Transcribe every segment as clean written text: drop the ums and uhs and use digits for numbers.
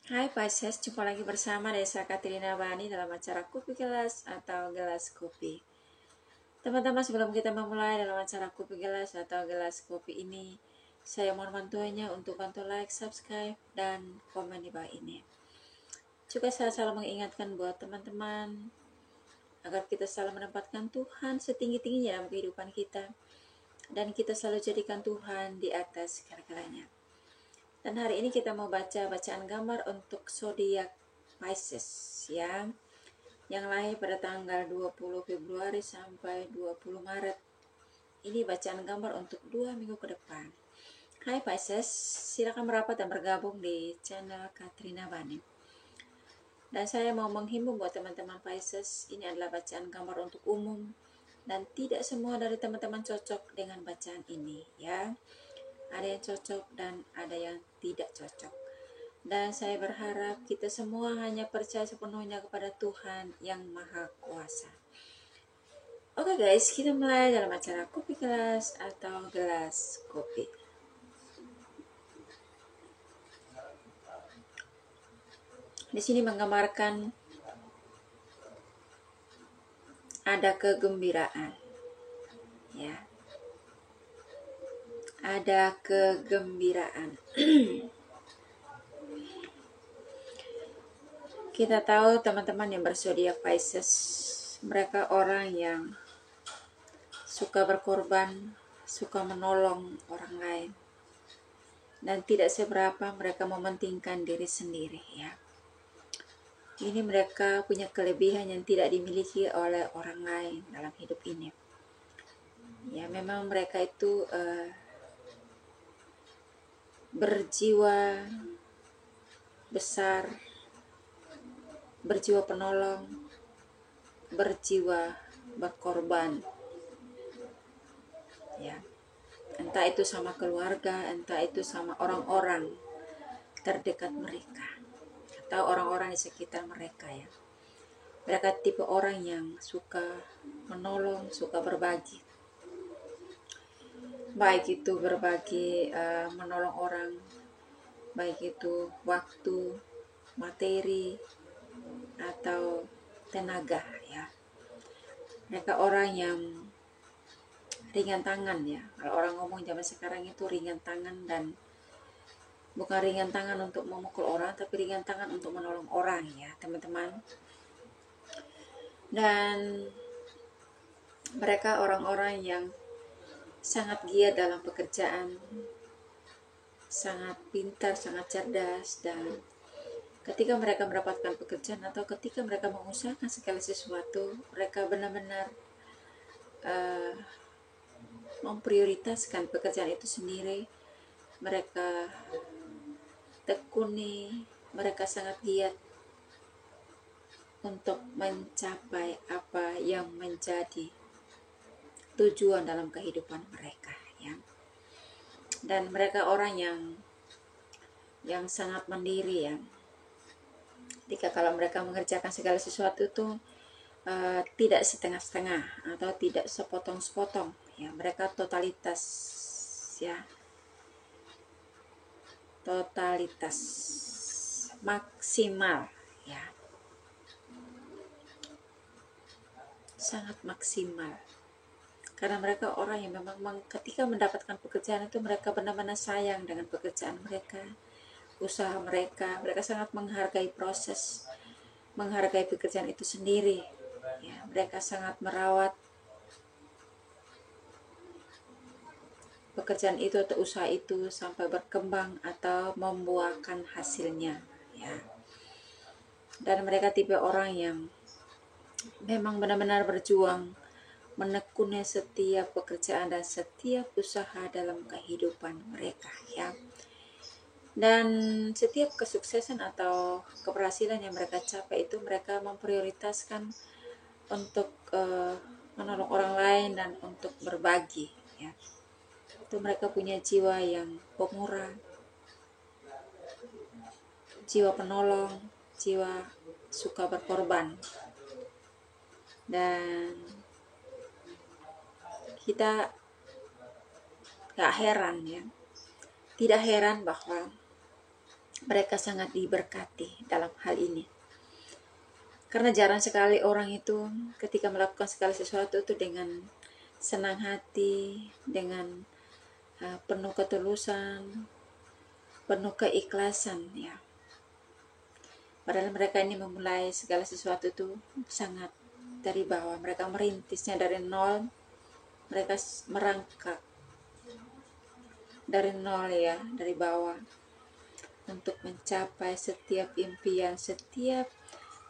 Hai Pisces, jumpa lagi bersama Desa Katrina Bani dalam acara Kopi Gelas atau Gelas Kopi. Teman-teman, sebelum kita memulai dalam acara Kopi Gelas atau Gelas Kopi ini, saya mohon bantuannya untuk bantu like, subscribe, dan komen di bawah ini. Juga saya selalu mengingatkan buat teman-teman agar kita selalu menempatkan Tuhan setinggi-tingginya dalam kehidupan kita, dan kita selalu jadikan Tuhan di atas segala-galanya. Dan hari ini kita mau baca bacaan gambar untuk zodiak Pisces ya, yang lahir pada tanggal 20 Februari sampai 20 Maret. Ini bacaan gambar untuk 2 minggu ke depan. Hai Pisces, silakan merapat dan bergabung di channel Katrina Bani. Dan saya mau menghimbau buat teman-teman Pisces, ini adalah bacaan gambar untuk umum dan tidak semua dari teman-teman cocok dengan bacaan ini ya. Ada yang cocok dan ada yang tidak cocok. Dan saya berharap kita semua hanya percaya sepenuhnya kepada Tuhan yang Maha Kuasa. Oke guys, kita mulai dalam acara Kopi Gelas atau Gelas Kopi. Di sini menggambarkan ada kegembiraan. Ya. Ada kegembiraan. Kita tahu teman-teman yang berzodiak Pisces, mereka orang yang suka berkorban, suka menolong orang lain, dan tidak seberapa mereka mementingkan diri sendiri ya. Ini mereka punya kelebihan yang tidak dimiliki oleh orang lain dalam hidup ini. Ya, memang mereka itu berjiwa besar, berjiwa penolong, berjiwa berkorban. Ya. Entah itu sama keluarga, entah itu sama orang-orang terdekat mereka atau orang-orang di sekitar mereka ya. Mereka tipe orang yang suka menolong, suka berbagi. Baik itu berbagi, menolong orang, baik itu waktu, materi, atau tenaga ya. Mereka orang yang ringan tangan ya. Kalau orang ngomong zaman sekarang itu ringan tangan, dan bukan ringan tangan untuk memukul orang, tapi ringan tangan untuk menolong orang ya teman-teman. Dan mereka orang-orang yang sangat giat dalam pekerjaan, sangat pintar, sangat cerdas, dan ketika mereka mendapatkan pekerjaan atau ketika mereka mengusahakan segala sesuatu, mereka benar-benar memprioritaskan pekerjaan itu sendiri. Mereka tekuni, mereka sangat giat untuk mencapai apa yang menjadi tujuan dalam kehidupan mereka ya. Dan mereka orang yang sangat mandiri ya. Ketika kalau mereka mengerjakan segala sesuatu itu tidak setengah-setengah atau tidak sepotong-sepotong ya. Mereka totalitas ya, totalitas maksimal ya, sangat maksimal. Karena mereka orang yang memang ketika mendapatkan pekerjaan itu mereka benar-benar sayang dengan pekerjaan mereka, usaha mereka. Mereka sangat menghargai proses, menghargai pekerjaan itu sendiri ya. Mereka sangat merawat pekerjaan itu atau usaha itu sampai berkembang atau membuahkan hasilnya ya. Dan mereka tipe orang yang memang benar-benar berjuang, menekuni setiap pekerjaan dan setiap usaha dalam kehidupan mereka ya. Dan setiap kesuksesan atau keberhasilan yang mereka capai itu mereka memprioritaskan untuk menolong orang lain dan untuk berbagi ya. Itu mereka punya jiwa yang pemurah, jiwa penolong, jiwa suka berkorban. Dan kita gak heran ya, tidak heran bahwa mereka sangat diberkati dalam hal ini. Karena jarang sekali orang itu ketika melakukan segala sesuatu itu dengan senang hati, dengan penuh ketulusan, penuh keikhlasan ya. Padahal mereka ini memulai segala sesuatu itu sangat dari bawah. Mereka merintisnya dari nol, mereka merangkak dari nol ya, dari bawah, untuk mencapai setiap impian, setiap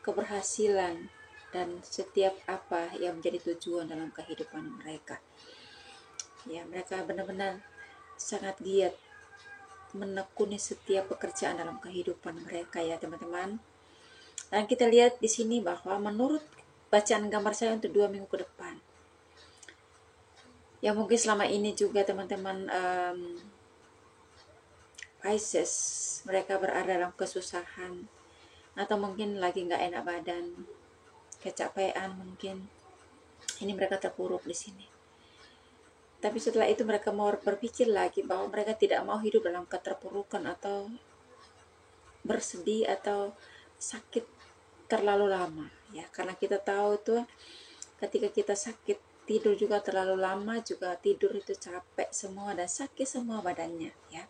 keberhasilan, dan setiap apa yang menjadi tujuan dalam kehidupan mereka. Ya, mereka benar-benar sangat giat menekuni setiap pekerjaan dalam kehidupan mereka ya teman-teman. Dan kita lihat di sini bahwa menurut bacaan gambar saya untuk 2 minggu ke depan, ya mungkin selama ini juga teman-teman Pisces mereka berada dalam kesusahan, atau mungkin lagi nggak enak badan, kecapean mungkin. Ini mereka terpuruk di sini. Tapi setelah itu mereka mau berpikir lagi bahwa mereka tidak mau hidup dalam keterpurukan atau bersedih atau sakit terlalu lama ya. Karena kita tahu tuh ketika kita sakit tidur juga terlalu lama, juga tidur itu capek semua dan sakit semua badannya ya.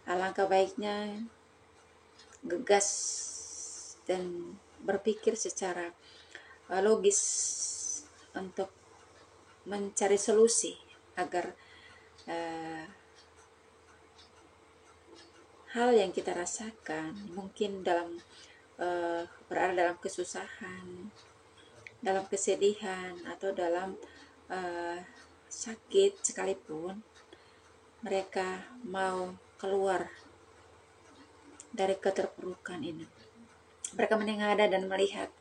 Alangkah baiknya gegas dan berpikir secara logis untuk mencari solusi agar hal yang kita rasakan mungkin dalam berada dalam kesusahan, dalam kesedihan, atau dalam sakit sekalipun, mereka mau keluar dari keterpurukan ini. Mereka menengadah dan melihat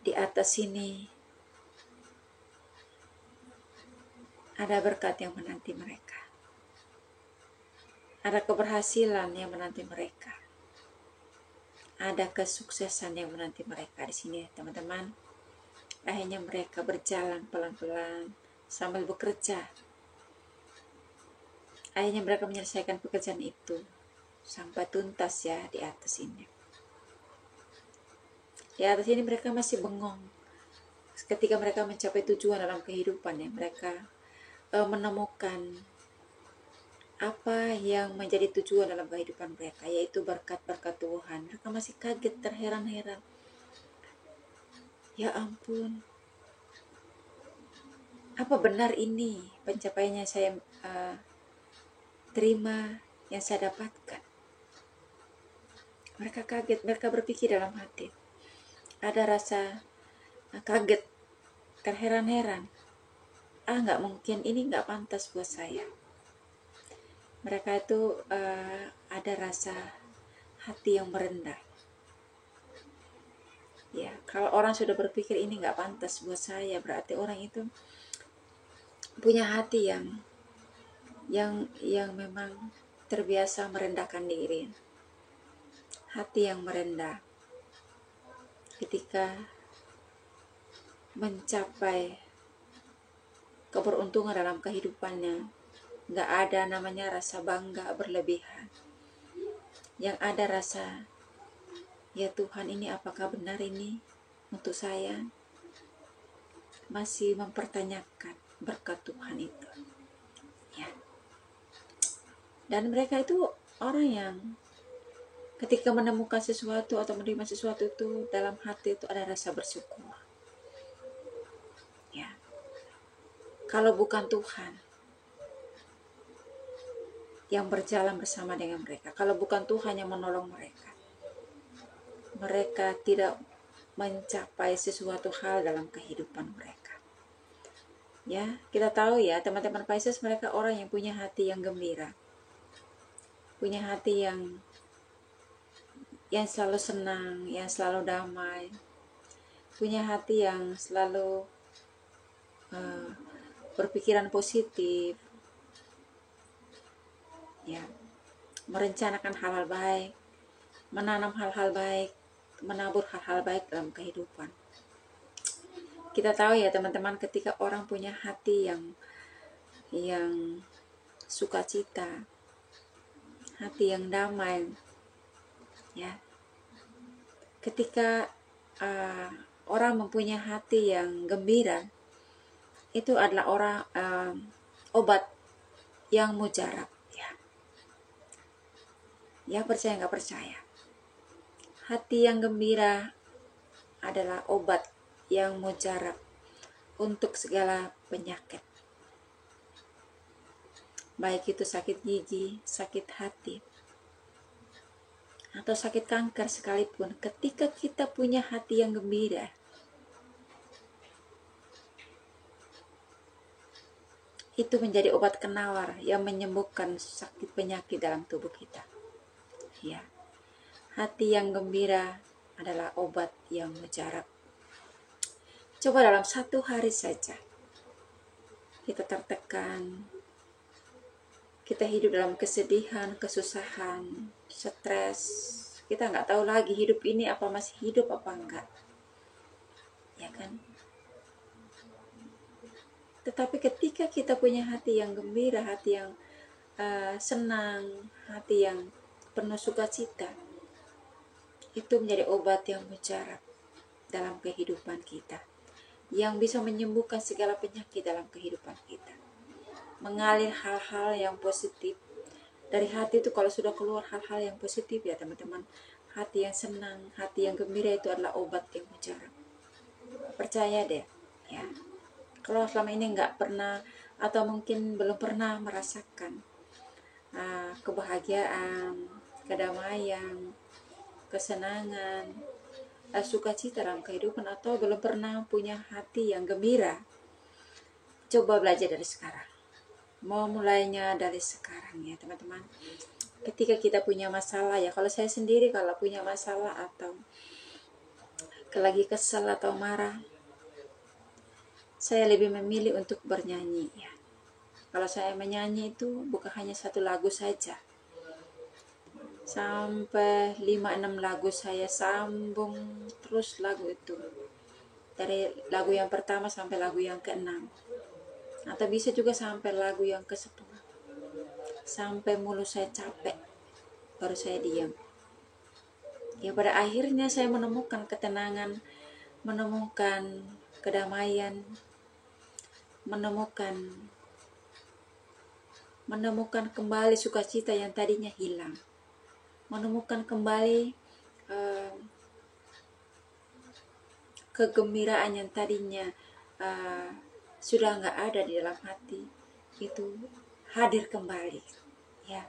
di atas sini ada berkat yang menanti mereka, ada keberhasilan yang menanti mereka, ada kesuksesan yang menanti mereka di sini teman-teman. Akhirnya mereka berjalan pelan-pelan sambil bekerja. Akhirnya mereka menyelesaikan pekerjaan itu sampai tuntas ya di atas ini. Di atas ini mereka masih bengong. Ketika mereka mencapai tujuan dalam kehidupan ya, mereka menemukan apa yang menjadi tujuan dalam kehidupan mereka, yaitu berkat-berkat Tuhan. Mereka masih kaget, terheran-heran. Ya ampun, apa benar ini pencapaiannya saya terima, yang saya dapatkan? Mereka kaget, mereka berpikir dalam hati. Ada rasa kaget, terheran-heran. Nggak mungkin, ini nggak pantas buat saya. Mereka itu ada rasa hati yang merendah. Ya, kalau orang sudah berpikir ini nggak pantas buat saya, berarti orang itu punya hati yang memang terbiasa merendahkan diri. Hati yang merendah ketika mencapai keberuntungan dalam kehidupannya, nggak ada namanya rasa bangga berlebihan. Yang ada rasa, ya Tuhan, ini apakah benar ini untuk saya? Masih mempertanyakan berkat Tuhan itu ya. Dan mereka itu orang yang ketika menemukan sesuatu atau menerima sesuatu itu, dalam hati itu ada rasa bersyukur ya. Kalau bukan Tuhan yang berjalan bersama dengan mereka, kalau bukan Tuhan yang menolong mereka, mereka tidak mencapai sesuatu hal dalam kehidupan mereka. Ya, kita tahu ya teman-teman Pisces, mereka orang yang punya hati yang gembira, punya hati yang selalu senang, yang selalu damai, punya hati yang selalu berpikiran positif, ya, merencanakan hal-hal baik, menanam hal-hal baik, menabur hal-hal baik dalam kehidupan. Kita tahu ya teman-teman, ketika orang punya hati yang sukacita, hati yang damai, Ya, ketika orang mempunyai hati yang gembira, itu adalah obat yang mujarab. Ya, percaya nggak percaya, hati yang gembira adalah obat yang mujarab untuk segala penyakit, baik itu sakit gigi, sakit hati, atau sakit kanker sekalipun. Ketika kita punya hati yang gembira, itu menjadi obat penawar yang menyembuhkan sakit penyakit dalam tubuh kita. Ya, hati yang gembira adalah obat yang mujarab. Coba dalam 1 hari saja kita tertekan, kita hidup dalam kesedihan, kesusahan, stres, kita nggak tahu lagi hidup ini apa masih hidup apa enggak, ya kan? Tetapi ketika kita punya hati yang gembira, hati yang senang, hati yang penuh sukacita, itu menjadi obat yang mujarab dalam kehidupan kita, yang bisa menyembuhkan segala penyakit dalam kehidupan kita, mengalir hal-hal yang positif dari hati. Itu kalau sudah keluar hal-hal yang positif, ya teman-teman, hati yang senang, hati yang gembira itu adalah obat yang mujarab. Percaya deh, ya. Kalau selama ini nggak pernah atau mungkin belum pernah merasakan kebahagiaan, kedamaian, kesenangan, sukacita dalam kehidupan, atau belum pernah punya hati yang gembira, coba belajar dari sekarang. Mau mulainya dari sekarang, ya teman-teman. Ketika kita punya masalah, ya kalau saya sendiri kalau punya masalah atau lagi kesal atau marah, saya lebih memilih untuk bernyanyi, ya. Kalau saya menyanyi itu bukan hanya 1 lagu saja, sampai 5-6 lagu saya sambung terus lagu itu, dari lagu yang pertama sampai lagu yang ke-6, atau bisa juga sampai lagu yang ke-10, sampai mulut saya capek baru saya diam. Ya, pada akhirnya saya menemukan ketenangan, menemukan kedamaian, menemukan kembali sukacita yang tadinya hilang, menemukan kembali kegembiraan yang tadinya sudah nggak ada di dalam hati, itu hadir kembali, ya.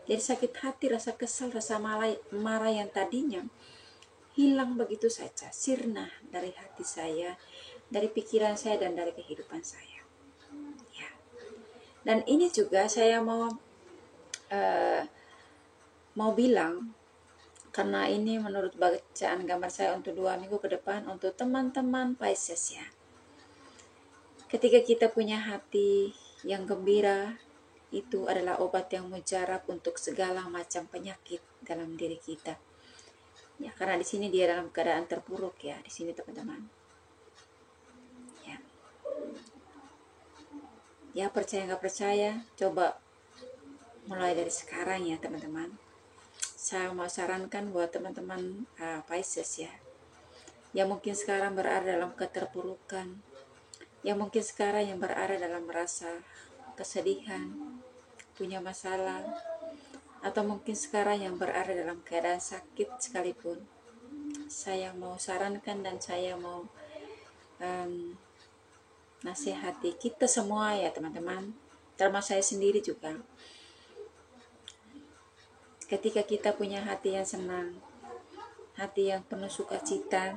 Jadi sakit hati, rasa kesal, rasa marah yang tadinya hilang begitu saja, sirna dari hati saya, dari pikiran saya, dan dari kehidupan saya, ya. Dan ini juga saya mau bilang, karena ini menurut bacaan gambar saya untuk 2 minggu ke depan untuk teman-teman Pisces, ya. Ketika kita punya hati yang gembira, itu adalah obat yang mujarab untuk segala macam penyakit dalam diri kita. Ya, karena di sini dia dalam keadaan terpuruk, ya, di sini teman-teman. Ya. Ya, percaya nggak percaya, coba mulai dari sekarang, ya teman-teman. Saya mau sarankan buat teman-teman Pisces, ya, yang mungkin sekarang berada dalam keterpurukan, yang mungkin sekarang yang berada dalam rasa kesedihan, punya masalah, atau mungkin sekarang yang berada dalam keadaan sakit sekalipun, saya mau sarankan dan saya mau nasihati kita semua, ya teman-teman, termasuk saya sendiri juga. Ketika kita punya hati yang senang, hati yang penuh sukacita,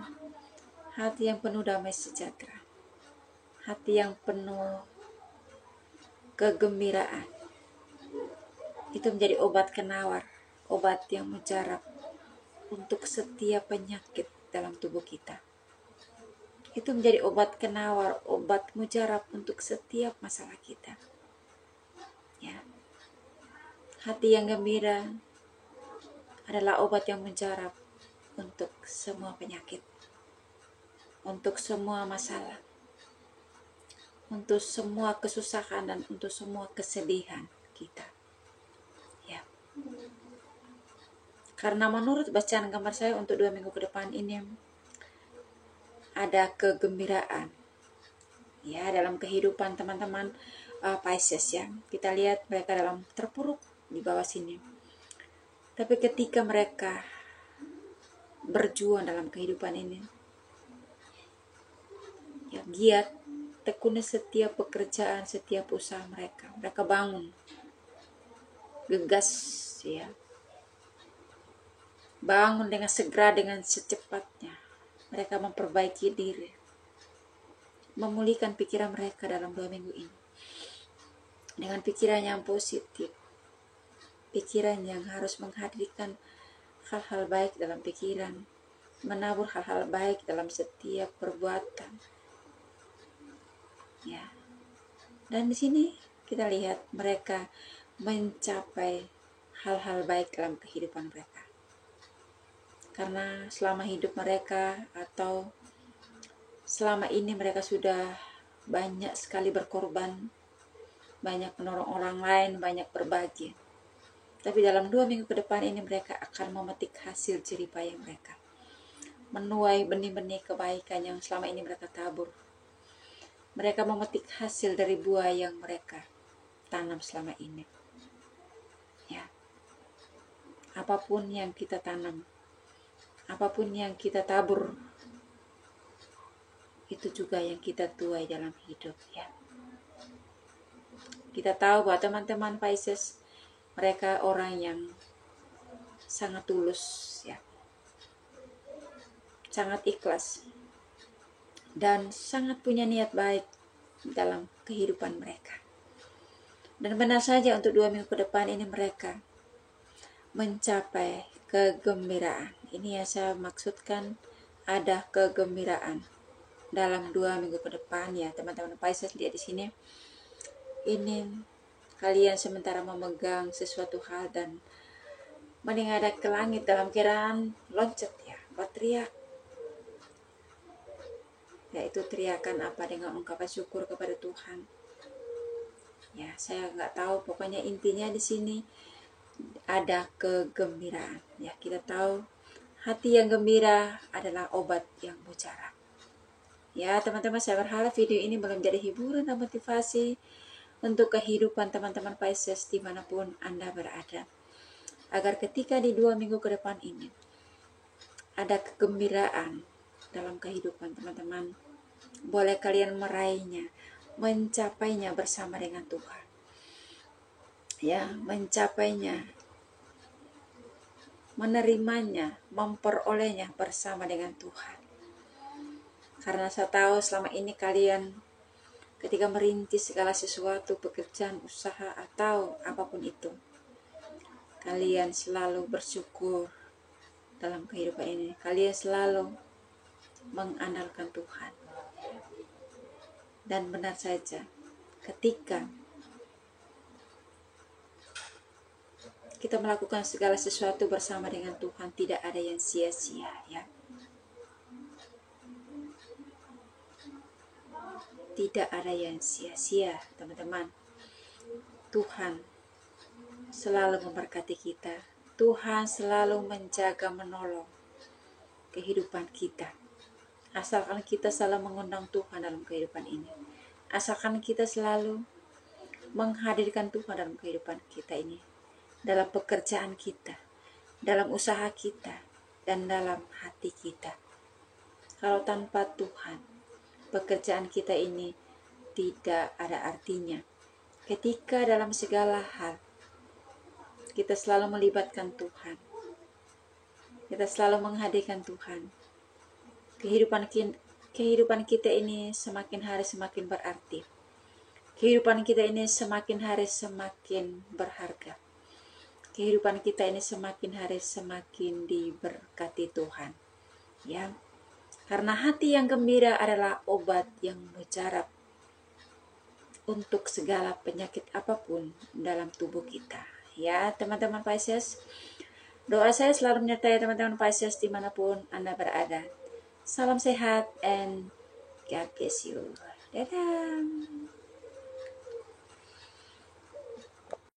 hati yang penuh damai sejahtera, hati yang penuh kegembiraan, itu menjadi obat penawar, obat yang mujarab untuk setiap penyakit dalam tubuh kita. Itu menjadi obat penawar, obat mujarab untuk setiap masalah kita, ya. Hati yang gembira adalah obat yang mujarab untuk semua penyakit, untuk semua masalah, untuk semua kesusahan, dan untuk semua kesedihan kita, ya. Karena menurut bacaan gambar saya untuk 2 minggu ke depan ini ada kegembiraan ya dalam kehidupan teman-teman Pisces ya. Kita lihat mereka dalam terpuruk di bawah sini. Tapi ketika mereka berjuang dalam kehidupan ini, ya giat, tekuni setiap pekerjaan, setiap usaha mereka. Mereka bangun, gegas ya. Bangun dengan segera, dengan secepatnya. Mereka memperbaiki diri, memulihkan pikiran mereka dalam 2 minggu ini. Dengan pikiran yang positif, pikiran yang harus menghadirkan hal-hal baik dalam pikiran, menabur hal-hal baik dalam setiap perbuatan. Ya. Dan di sini kita lihat mereka mencapai hal-hal baik dalam kehidupan mereka. Karena selama hidup mereka atau selama ini mereka sudah banyak sekali berkorban, banyak menolong orang lain, banyak berbagi. Tapi dalam 2 minggu ke depan ini mereka akan memetik hasil jerih payah mereka. Menuai benih-benih kebaikan yang selama ini mereka tabur. Mereka memetik hasil dari buah yang mereka tanam selama ini. Ya. Apapun yang kita tanam, apapun yang kita tabur, itu juga yang kita tuai dalam hidup ya. Kita tahu bahwa teman-teman Pisces, mereka orang yang sangat tulus ya, sangat ikhlas, dan sangat punya niat baik dalam kehidupan mereka. Dan benar saja untuk 2 minggu ke depan ini mereka mencapai kegembiraan. Ini yang saya maksudkan, ada kegembiraan dalam 2 minggu ke depan ya teman-teman Pisces. Lihat di sini, ini kalian sementara memegang sesuatu hal dan menengadah ke langit dalam kiraan loncat ya, berteriak, yaitu teriakan apa, dengan ungkapan syukur kepada Tuhan. Ya, saya nggak tahu, pokoknya intinya di sini ada kegembiraan. Ya, kita tahu hati yang gembira adalah obat yang bicara. Ya, teman-teman, saya berharap video ini boleh menjadi hiburan dan motivasi untuk kehidupan teman-teman Pisces dimanapun Anda berada. Agar ketika di 2 minggu ke depan ini ada kegembiraan dalam kehidupan teman-teman, boleh kalian meraihnya, mencapainya bersama dengan Tuhan. Ya, mencapainya, menerimanya, memperolehnya bersama dengan Tuhan. Karena saya tahu selama ini kalian ketika merintis segala sesuatu, pekerjaan, usaha, atau apapun itu, kalian selalu bersyukur dalam kehidupan ini. Kalian selalu mengandalkan Tuhan. Dan benar saja, ketika kita melakukan segala sesuatu bersama dengan Tuhan, tidak ada yang sia-sia ya. Tidak ada yang sia-sia teman-teman. Tuhan selalu memberkati kita. Tuhan selalu menjaga, menolong kehidupan kita. Asalkan kita selalu mengundang Tuhan dalam kehidupan ini. Asalkan kita selalu menghadirkan Tuhan dalam kehidupan kita ini. Dalam pekerjaan kita, dalam usaha kita, dan dalam hati kita. Kalau tanpa Tuhan, pekerjaan kita ini tidak ada artinya. Ketika dalam segala hal kita selalu melibatkan Tuhan, kita selalu menghadirkan Tuhan, kehidupan kita ini semakin hari semakin berarti. Kehidupan kita ini semakin hari semakin berharga. Kehidupan kita ini semakin hari semakin diberkati Tuhan. Ya. Karena hati yang gembira adalah obat yang mujarab untuk segala penyakit apapun dalam tubuh kita. Ya, teman-teman Pisces, doa saya selalu menyertai teman-teman Pisces dimanapun Anda berada. Salam sehat and God bless you. Dadah.